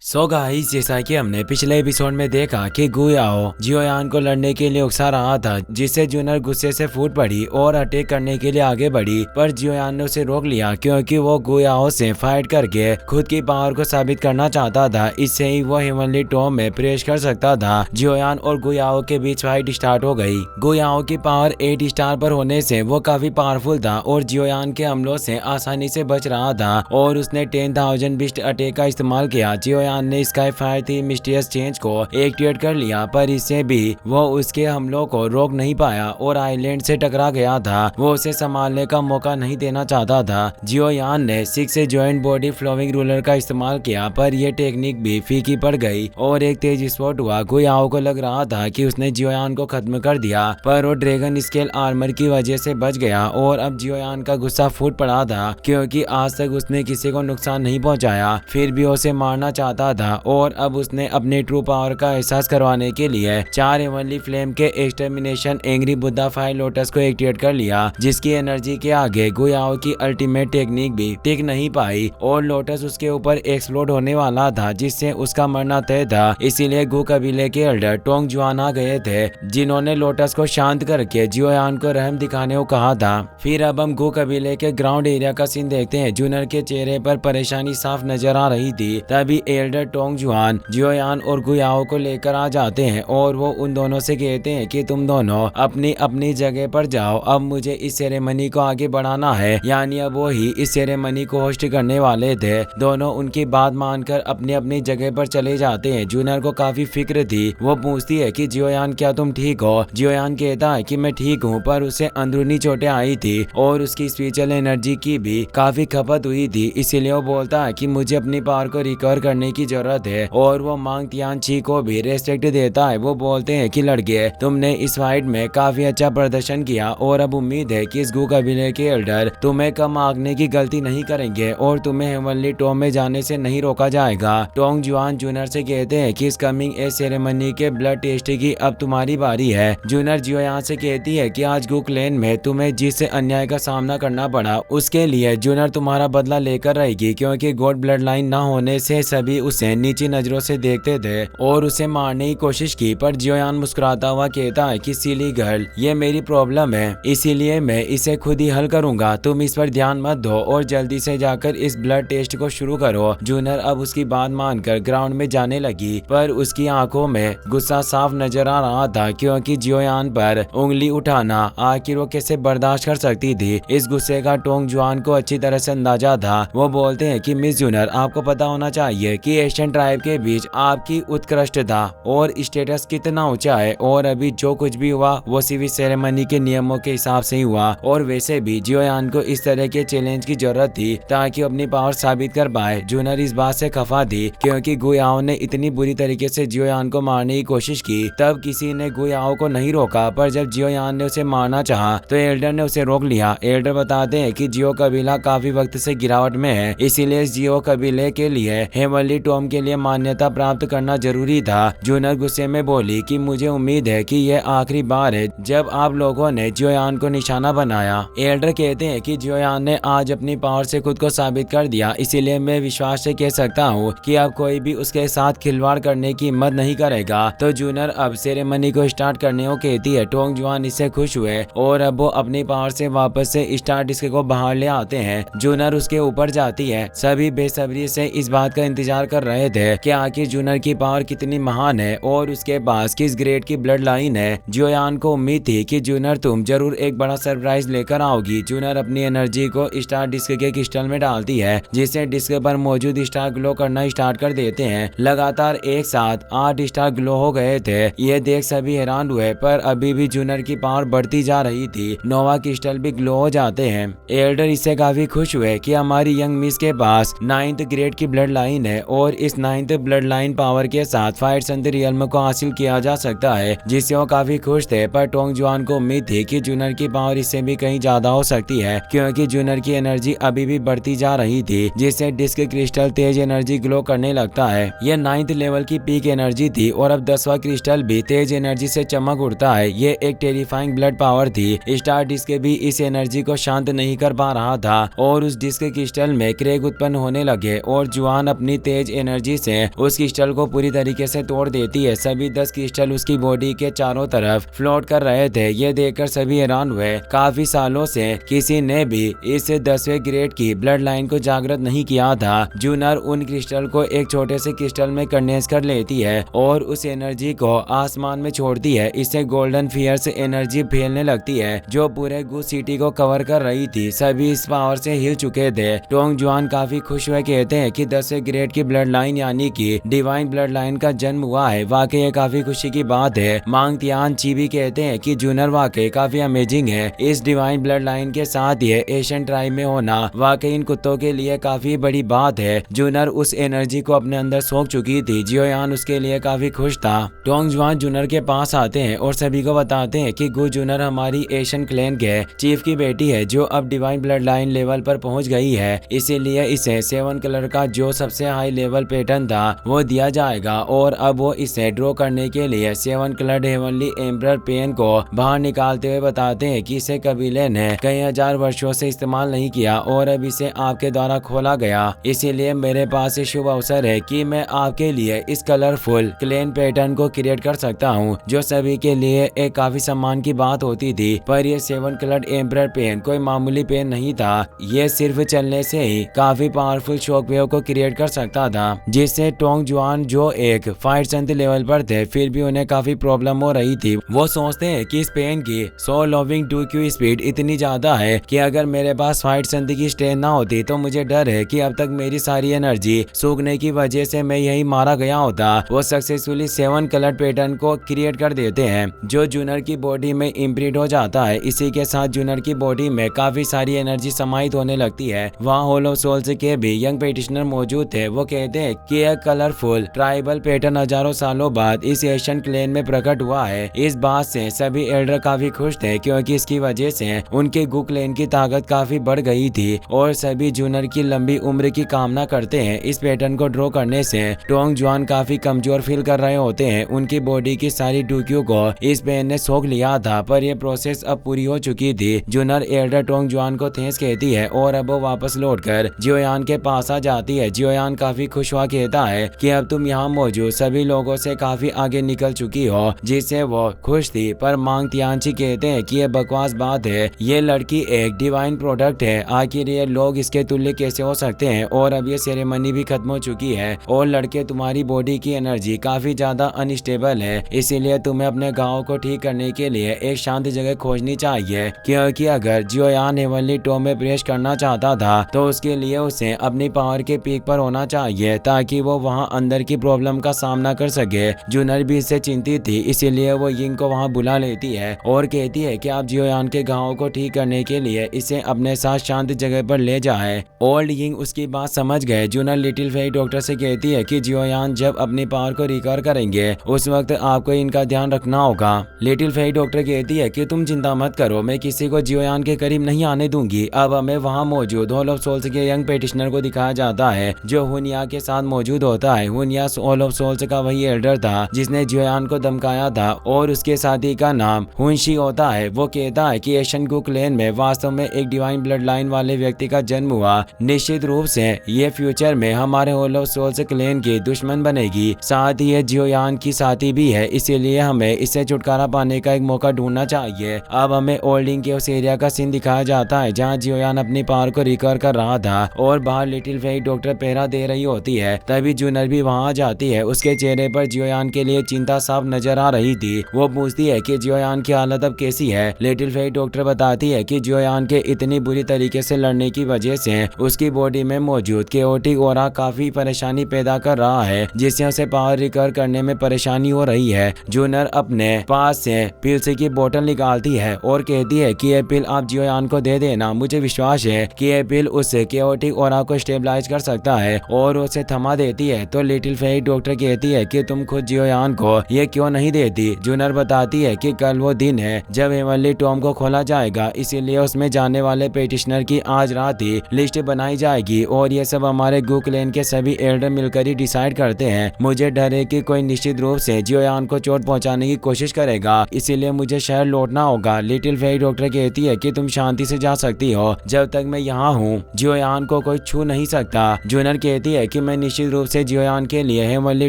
So guys, जैसा कि हमने पिछले एपिसोड में देखा कि गुयाओ जियोयान को लड़ने के लिए उकसा रहा था, जिससे जूनर गुस्से से फूट पड़ी और अटैक करने के लिए आगे बढ़ी। पर जियोयान ने उसे रोक लिया क्योंकि वो गुयाओ से फाइट करके खुद की पावर को साबित करना चाहता था। इससे ही वो हेवनली टॉम में प्रवेश कर सकता था। जियोयान और गुयाओ के बीच फाइट स्टार्ट हो गई। गुयाओ की पावर 8 स्टार पर होने से वो काफी पावरफुल था और जियोयान के हमलों से आसानी से बच रहा था और उसने 10,000 बिस्ट अटैक का इस्तेमाल किया। जियोयान ने स्काई फायर थी मिस्टीरियस चेंज को एक्टिवेट कर लिया, पर इससे भी वो उसके हमलों को रोक नहीं पाया और आइलैंड से टकरा गया था। वो उसे संभालने का मौका नहीं देना चाहता था। जियोयान ने 6 से जॉइंट बॉडी फ्लोविंग रूलर का इस्तेमाल किया, पर यह टेक्निक भी फीकी पड़ गई और एक तेज स्पॉट हुआ। गुयाओ को लग रहा था कि उसने जियोयान को खत्म कर दिया, पर वो ड्रैगन स्केल आर्मर की वजह से बच गया और अब जियोयान का गुस्सा फूट पड़ा था क्योंकि आज तक उसने किसी को नुकसान नहीं पहुंचाया, फिर भी उसे मारना चाहता था। और अब उसने अपने ट्रू पावर का एहसास करवाने के लिए 4 हेवनली फ्लेम के extermination angry Buddha fire lotus को एक्टिवेट कर लिया, जिसकी एनर्जी के आगे गुयाओ की अल्टीमेट टेक्निक भी टिक नहीं पाई और लोटस उसके ऊपर एक्सप्लोड होने वाला था, जिससे उसका मरना तय था। इसीलिए गु कबीले के एल्डर टोंग जुआन आ गए थे, जिन्होंने लोटस को शांत करके जियोयान को रहम दिखाने को कहा था। फिर अब हम गु कबीले के ग्राउंड एरिया का सीन देखते हैं। जूनर के चेहरे पर परेशानी साफ नजर आ रही थी। तभी एल्डर टोंग जुआन जियोयान और गुयाओ को लेकर आ जाते हैं और वो उन दोनों से कहते हैं कि तुम दोनों अपनी अपनी जगह पर जाओ, अब मुझे इस सेरेमनी को आगे बढ़ाना है। यानी अब वो ही इस सेरेमनी को होस्ट करने वाले थे। दोनों उनकी बात मानकर अपनी अपनी जगह पर चले जाते हैं। जूनर को काफी फिक्र थी। वो पूछती है कि जियोयान क्या तुम ठीक हो? जियोयान कहता है कि मैं ठीक हूँ, पर उसे अंदरूनी चोटें आई थी और उसकी स्पिरिचुअल एनर्जी की भी काफी खपत हुई थी। इसीलिए वो बोलता है कि मुझे अपनी पावर को रिकवर करने की जरूरत है और वो मांग तियानची को भी रेस्पेक्ट देता है। वो बोलते हैं कि लड़के, तुमने इस फाइट में काफी अच्छा प्रदर्शन किया और अब उम्मीद है कि इस गु कबीले के एल्डर तुम्हें कम आंकने की गलती नहीं करेंगे और तुम्हें हेवनली टॉम में जाने से नहीं रोका जाएगा। टोंग जुआन जूनर से कहते हैं कि इस कमिंग ए सेरेमनी के ब्लड टेस्ट की अब तुम्हारी बारी है। जूनर जियोयान से कहती है कि आज गु क्लैन में तुम्हें जिस अन्याय का सामना करना पड़ा उसके लिए जूनर तुम्हारा बदला लेकर रहेगी, क्योंकि गॉड ब्लड लाइन न होने से सभी उसे नीची नजरों से देखते थे और उसे मारने की कोशिश की। पर जियोयान मुस्कुराता हुआ कहता है कि सिली गर्ल, ये मेरी प्रॉब्लम है, इसीलिए मैं इसे खुद ही हल करूंगा। तुम इस पर ध्यान मत दो और जल्दी से जाकर इस ब्लड टेस्ट को शुरू करो। जूनर अब उसकी बात मानकर ग्राउंड में जाने लगी, पर उसकी आंखों में गुस्सा साफ नजर आ रहा था क्योंकि जियोयान पर उंगली उठाना आखिर वो कैसे बर्दाश्त कर सकती थी। इस गुस्से का टोंग जुआन को अच्छी तरह से अंदाजा था। वो बोलते हैं कि मिस जूनर, आपको पता होना चाहिए कि एशियन ट्राइब के बीच आपकी उत्कृष्टता और स्टेटस कितना ऊंचा है और अभी जो कुछ भी हुआ वो सिविल सेरेमनी के नियमों के हिसाब से ही हुआ। और वैसे भी जियोयान को इस तरह के चैलेंज की जरूरत थी ताकि अपनी पावर साबित कर पाए। जूनर इस बात से खफा थी क्योंकि गुयाओ ने इतनी बुरी तरीके से जियोयान को मारने की कोशिश की, तब किसी ने गुयाओ को नहीं रोका, पर जब जियोयान ने उसे मारना चाहा तो एल्डर ने उसे रोक लिया। एल्डर बताते हैं कि जियो कबीला काफी वक्त से गिरावट में है, इसीलिए जियो कबीले के लिए हेवनली टॉम के लिए मान्यता प्राप्त करना जरूरी था। जूनर गुस्से में बोली कि मुझे उम्मीद है कि यह आखिरी बार है जब आप लोगों ने जियोयान को निशाना बनाया। एल्डर कहते हैं कि जियोयान ने आज अपनी पावर से खुद को साबित कर दिया, इसीलिए मैं विश्वास से कह सकता हूँ कि अब कोई भी उसके साथ खिलवाड़ करने की हिम्मत नहीं करेगा। तो जूनर अब सेरेमनी को स्टार्ट करने को कहती है। टोंग जुआन इससे खुश हुए और अब वो अपनी पावर से वापस से स्टार डिस्क को बाहर ले आते हैं। जूनर उसके ऊपर जाती है। सभी बेसब्री से इस बात का इंतजार कर रहे थे कि आखिर जूनर की पावर कितनी महान है और उसके पास किस ग्रेड की ब्लड लाइन है। जियोयान को उम्मीद थी कि जूनर तुम जरूर एक बड़ा सरप्राइज लेकर आओगी। जूनर अपनी एनर्जी को स्टार डिस्क के क्रिस्टल में डालती है, जिससे डिस्क पर मौजूद स्टार ग्लो करना स्टार्ट कर देते हैं। लगातार एक साथ 8 स्टार ग्लो हो गए थे। ये देख सभी हैरान हुए, पर अभी भी जूनर की पावर बढ़ती जा रही थी। नोवा क्रिस्टल भी ग्लो हो जाते हैं। एल्डर इससे काफी खुश हुए कि हमारी यंग मिस के पास 9th ग्रेड की ब्लड लाइन है और इस 9th ब्लड लाइन पावर के साथ फाइट्स इन द रियल्म को हासिल किया जा सकता है, जिससे वो काफी खुश थे। पर टोंग जुआन को उम्मीद थी कि जूनर की पावर इससे भी कहीं ज्यादा हो सकती है क्योंकि जूनर की एनर्जी अभी भी बढ़ती जा रही थी, जिससे डिस्क क्रिस्टल तेज एनर्जी ग्लो करने लगता है। यह 9th लेवल की पीक एनर्जी थी और अब 10वां क्रिस्टल भी तेज एनर्जी से चमक उठता है। ये एक टेरिफाइंग ब्लड पावर थी। स्टार डिस्क भी इस एनर्जी को शांत नहीं कर पा रहा था और उस डिस्क क्रिस्टल में क्रेग उत्पन्न होने लगे और जुआन अपनी तेज तेज एनर्जी से उस क्रिस्टल को पूरी तरीके से तोड़ देती है। सभी 10 क्रिस्टल उसकी बॉडी के चारों तरफ फ्लोट कर रहे थे। ये देखकर सभी हैरान हुए। काफी सालों से किसी ने भी इस 10वें ग्रेड की ब्लड लाइन को जागृत नहीं किया था। जूनर उन क्रिस्टल को एक छोटे से क्रिस्टल में कंडेंस कर लेती है और उस एनर्जी को आसमान में छोड़ती है। इससे गोल्डन फियर से एनर्जी फैलने लगती है जो पूरे गू सिटी को कवर कर रही थी। सभी इस पावर से हिल चुके थे। टोंग जुआन काफी खुश हुए, कहते हैं कि 10वें ग्रेड की ब्लड लाइन यानी कि डिवाइन ब्लड लाइन का जन्म हुआ है। वाकई ये काफी खुशी की बात है। मांग तियान ची भी कहते हैं कि जूनर वाकई काफी अमेजिंग है। इस डिवाइन ब्लड लाइन के साथ ये एशियन ट्राइब में होना वाकई इन कुत्तों के लिए काफी बड़ी बात है। जूनर उस एनर्जी को अपने अंदर सोख चुकी थी। जियोयान उसके लिए काफी खुश था। टोंग जुआन जूनर के पास आते हैं और सभी को बताते हैं कि गु जूनर हमारी एशियन क्लैन के चीफ की बेटी है जो अब डिवाइन ब्लड लाइन लेवल पर पहुंच गई है। इसीलिए इसे 7 कलर का जो सबसे हाई लेवल पैटर्न था वो दिया जाएगा और अब वो इसे ड्रॉ करने के लिए 7 कलर हेवनली एम्परर पेन को बाहर निकालते हुए बताते हैं कि इसे कबीले ने कई हजार वर्षों से इस्तेमाल नहीं किया और अब इसे आपके द्वारा खोला गया। इसीलिए मेरे पास शुभ अवसर है कि मैं आपके लिए इस कलरफुल क्लेन पैटर्न को क्रिएट कर सकता हूँ जो सभी के लिए एक काफी सम्मान की बात होती थी। पर ये 7 कलर एम्परर पेन कोई मामूली पेन नहीं था। ये सिर्फ चलने से ही काफी पावरफुल शॉक वेव को क्रिएट कर सकता था जिससे टोंग जुआन जो एक फाइट संत लेवल पर थे फिर भी उन्हें काफी प्रॉब्लम हो रही थी। वो सोचते हैं कि इस पेन की सो लविंग 2Q स्पीड इतनी ज्यादा है कि अगर मेरे पास फाइट संत की स्ट्रेंथ ना होती तो मुझे डर है कि अब तक मेरी सारी एनर्जी सूखने की वजह से मैं यही मारा गया होता। वो सक्सेसफुली 7 कलर पैटर्न को क्रिएट कर देते हैं जो जूनर की बॉडी में इम्प्रिंट हो जाता है। इसी के साथ जूनर की बॉडी में काफी सारी एनर्जी समाहित होने लगती है। वहाँ होल ऑफ सोल्स के भी यंग पेटिशनर मौजूद थे। वो कहते हैं कि यह कलरफुल ट्राइबल पैटर्न हजारों सालों बाद इस एशियन क्लेन में प्रकट हुआ है। इस बात से सभी एल्डर काफी खुश थे क्योंकि इसकी वजह से उनके गु क्लेन की ताकत काफी बढ़ गई थी और सभी जूनर की लंबी उम्र की कामना करते हैं। इस पैटर्न को ड्रॉ करने से टोंग जुआन काफी कमजोर फील कर रहे होते हैं। उनकी बॉडी की सारी 2Q को इस पेन ने सोख लिया था पर यह प्रोसेस अब पूरी हो चुकी थी। जूनर एल्डर टोंग जुआन को थैंक्स कहती है और अब वो वापस लौटकर जियोयान के पास आ जाती है। जियोयान काफी खुश हुआ कहता है कि अब तुम यहाँ मौजूद सभी लोगों से काफी आगे निकल चुकी हो जिससे वो खुश थी। पर मांग तियानची कहते हैं कि यह बकवास बात है। ये लड़की एक डिवाइन प्रोडक्ट है। आखिर ये लोग इसके तुल्य कैसे हो सकते हैं। और अब ये सेरेमनी भी खत्म हो चुकी है और लड़के तुम्हारी बॉडी की एनर्जी काफी ज्यादा अनस्टेबल है। इसीलिए तुम्हें अपने गाँव को ठीक करने के लिए एक शांत जगह खोजनी चाहिए क्योंकि अगर जियोयान हेवनली टॉम में प्रवेश करना चाहता था तो उसके लिए उसे अपनी पावर के पीक पर होना चाहिए ताकि वो वहाँ अंदर की प्रॉब्लम का सामना कर सके। जूनर भी इससे चिंतित थी इसीलिए वो यिंग को वहाँ बुला लेती है और कहती है कि आप जियोयान के गाँव को ठीक करने के लिए इसे अपने साथ शांत जगह पर ले जाए। ओल्ड यिंग उसकी बात समझ गए। जूनर लिटिल फेई डॉक्टर से कहती है कि जियोयान जब अपनी पावर को रिकवर करेंगे उस वक्त आपको इनका ध्यान रखना होगा। लिटिल फेई डॉक्टर कहती है कि तुम चिंता मत करो, मैं किसी को जियोयान के करीब नहीं आने दूंगी। अब हमें वहाँ मौजूद हॉल ऑफ सोल्स के यंग पेटिशनर को दिखाया जाता है जो हुनिया के साथ मौजूद होता है। हुनिया हॉल ऑफ सोल्स का वही एल्डर था जिसने जियोयान को धमकाया था और उसके साथी का नाम हुनशी होता है। वो कहता है कि एशियन गु क्लेन में वास्तव में एक डिवाइन ब्लड लाइन वाले व्यक्ति का जन्म हुआ। निश्चित रूप से ये फ्यूचर में हमारे हॉल ऑफ सोल्स क्लेन की दुश्मन बनेगी। साथ ही ये जियोयान की साथी भी है इसीलिए हमें इससे छुटकारा पाने का एक मौका ढूंढना चाहिए। अब हमें ओल्डिंग के उस एरिया का सीन दिखाया जाता है जहाँ जियोयान अपनी पावर को रिकवर कर रहा था और बाहर लिटिल फेई डॉक्टर पहरा दे रही होती है। तभी जूनर भी वहाँ आ जाती है। उसके चेहरे पर जियोयान के लिए चिंता साफ नजर आ रही थी। वो पूछती है कि जियोयान की हालत अब कैसी है। लिटिल फेई डॉक्टर बताती है कि जियोयान के इतनी बुरी तरीके से लड़ने की वजह से उसकी बॉडी में मौजूद केओटिक ऑरा काफी परेशानी पैदा कर रहा है जिससे उसे पावर रिकवर करने में परेशानी हो रही है। जूनर अपने पास से पिल्स की बोतल निकालती है और कहती है कि ये पिल आप जियोयान को दे देना। मुझे विश्वास है कि ये पिल उससे केओटिक ऑरा को स्टेबलाइज कर सकता है और उसे थमा देती है। तो लिटिल फेई डॉक्टर कहती है कि तुम खुद जियोयान को ये क्यों नहीं देती। जूनर बताती है कि कल वो दिन है जब हेवनली टॉम को खोला जाएगा इसीलिए उसमें जाने वाले पेटिशनर की आज रात ही लिस्ट बनाई जाएगी और ये सब हमारे गु क्लेन के सभी एल्डर मिलकर ही डिसाइड करते हैं। मुझे डर है कि कोई निश्चित रूप से जियोयान को चोट पहुंचाने की कोशिश करेगा इसीलिए मुझे शहर लौटना होगा। लिटिल फेई डॉक्टर कहती है कि तुम शांति से जा सकती हो, जब तक मैं यहाँ हूँ जियोयान को कोई छू नहीं सकता। जूनर कहती है कि मैं निश्चित रूप से जियोयान के लिए हेवनली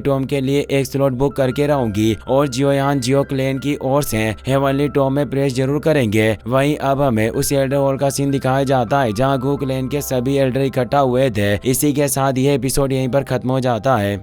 टॉम के लिए एक स्लॉट बुक करके रहूंगी और जियोयान जियो क्लैन की ओर से हेवनली टॉम में प्रवेश जरूर करेंगे। वहीं अब हमें उस एल्डर हॉल का सीन दिखाया जाता है जहाँ गू क्लैन के सभी एल्डर इकट्ठा हुए थे। इसी के साथ यह एपिसोड यहीं पर खत्म हो जाता है।